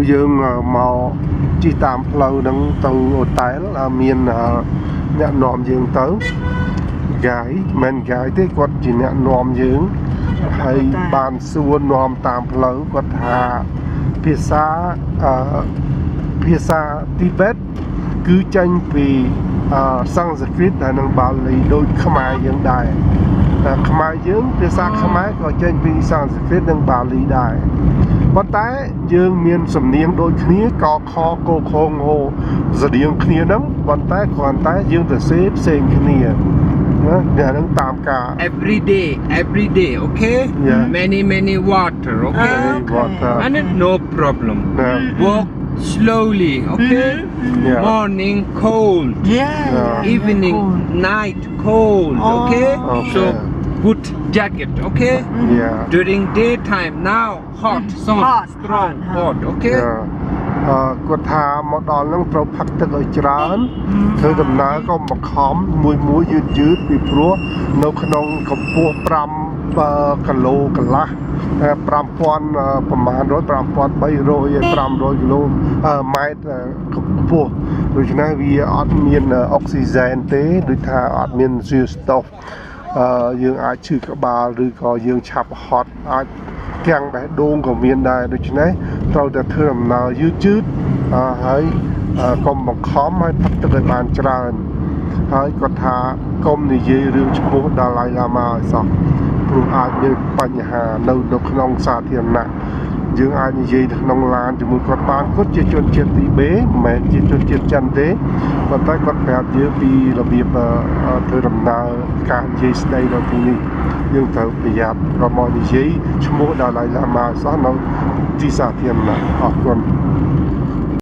dương màu chỉ tạm lâu nâng từ ô tái là miền nhận nòm dương tới gái men gái thế quật chỉ nhận nòm dương hay bàn xua nòm tạm lâu quật hà phía xa Tibet cứ tranh vì Sanskrit là nâng Bali đôi Khmer dương đài Khmer dương phía xa Khmer có tranh vì Sanskrit nâng Bali đài bất tái dương miền sầm niên đôi khía có kho cô khôn hồ giờ điện khía nắng bất tái còn tái dương từ xếp sen khía để nâng tạm cả every day okay many water okay water and no problem walk slowly okay morning cold evening night cold okay so put jacket okay during daytime now hot strong hot okay គាត់ថាមកដល់នឹងត្រូវផឹកទឹកឲ្យច្រើនធ្វើដំណើរក៏មកខំមួយយឺតពីព្រោះនៅក្នុងកម្ពស់5គីឡូកន្លះ5000ប្រមាណ5300 500គីឡូម៉ែត្រកម្ពស់ដូច្នេះវាអត់មានអុកស៊ីហ្សែនទេដូចថាអត់មានស៊ីស្តុបយើងអាចឈឺក្បាលឬក៏យើងឆាប់ហត់អាចទាំងដែរដងក៏មានដែរដូច្នេះត្រូវតែធ្វើដំណើរយឺតហើយកុំបង្ខំឲ្យផឹកទឹកឲ្យបានច្រើនហើយគាត់ថាកុំនិយាយរឿងឈ្មោះដាឡៃឡាម៉ាឲ្យសោះព្រោះអាចមានបញ្ហានៅក្នុងសាធារណៈយើងអាចនិយាយក្នុងឡានជាមួយគាត់បានគាត់ជាជនជាតិទីបេមិនមែនជាជនជាតិចិនទេប៉ុន្តែគាត់ប្រាប់យើងពីរបៀបធ្វើដំណើរការនិយាយស្ដីនៅទីនេះយើងត្រូវប្រយ័ត្នប្រមនិយាយឈ្មោះដាឡៃឡាម៉ាសោះនៅទីសាធារណៈអរគុណ